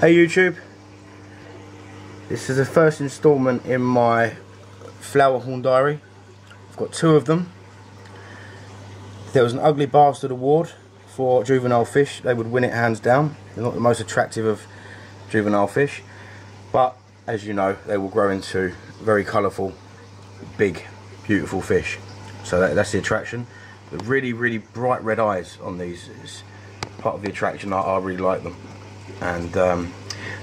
Hey YouTube, this is the first instalment in my Flowerhorn diary. I've got two of them. If there was an ugly bastard award for juvenile fish, they would win it hands down. They're not the most attractive of juvenile fish, but as you know, they will grow into very colourful, big, beautiful fish. So that's the attraction. The really bright red eyes on these is part of the attraction. I really like them. And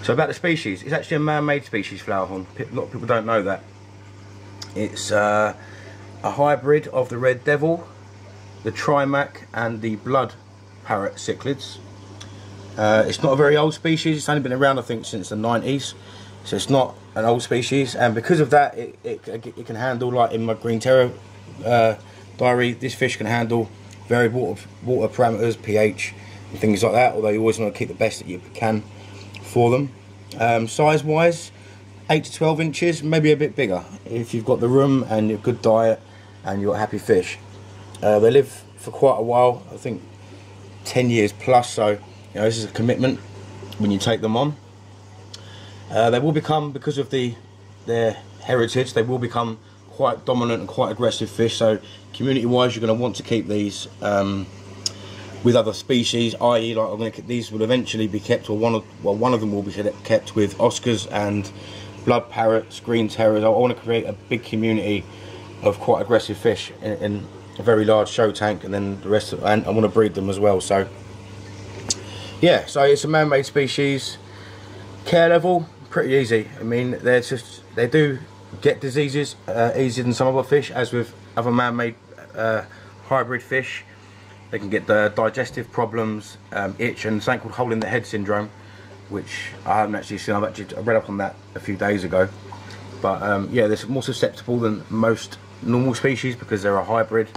so about the species, it's actually a man-made species, Flowerhorn. A lot of people don't know that. It's a hybrid of the red devil, the trimac and the blood parrot cichlids. It's not a very old species. It's only been around, I think, since the 90s. So it's not an old species, and because of that, it can handle, like in my green terror diary, this fish can handle varied water parameters, pH, and things like that, although you always want to keep the best that you can for them. Size wise, 8 to 12 inches, maybe a bit bigger if you've got the room and a good diet and you've got happy fish. They live for quite a while, I think 10 years plus, so you know, this is a commitment when you take them on. They will become, because of their heritage, they will become quite dominant and quite aggressive fish, so community wise you're going to want to keep these with other species, i.e. like these will eventually be kept, or one of them will be kept with Oscars and blood parrots, green terrors. I want to create a big community of quite aggressive fish in a very large show tank, and then the rest and I want to breed them as well. So yeah, so it's a man-made species. Care level, pretty easy. I mean, they do get diseases easier than some other fish, as with other man-made hybrid fish. They can get the digestive problems, itch, and something called hole in the head syndrome, which I haven't actually seen. I read up on that a few days ago. But yeah, they're more susceptible than most normal species because they're a hybrid.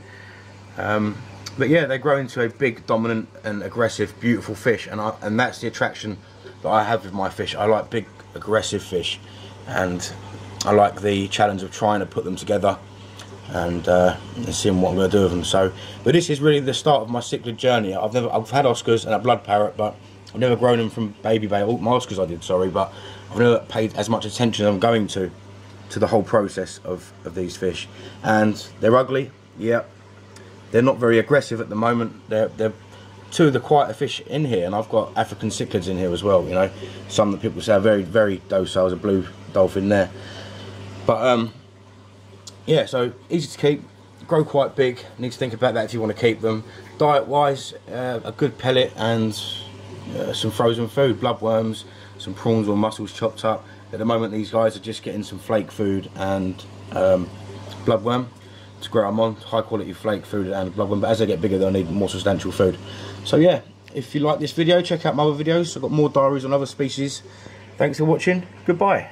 But yeah, they grow into a big, dominant and aggressive, beautiful fish, and that's the attraction that I have with my fish. I like big, aggressive fish, and I like the challenge of trying to put them together and seeing what I'm going to do with them. So, but this is really the start of my cichlid journey. I've had Oscars and a blood parrot, but I've never grown them from baby bay. All my Oscars I did, sorry, but I've never paid as much attention as I'm going to the whole process of these fish. And they're ugly, yeah. They're not very aggressive at the moment. They're two of the quieter fish in here, and I've got African cichlids in here as well. You know, some that people say are very docile. There's a blue dolphin there, but yeah, so easy to keep, grow quite big. Need to think about that if you want to keep them. Diet wise, a good pellet and some frozen food, bloodworms, some prawns or mussels chopped up. At the moment these guys are just getting some flake food and bloodworm to grow them on, high quality flake food and bloodworm, but as they get bigger they'll need more substantial food. So yeah, if you like this video, check out my other videos. I've got more diaries on other species. Thanks for watching, goodbye.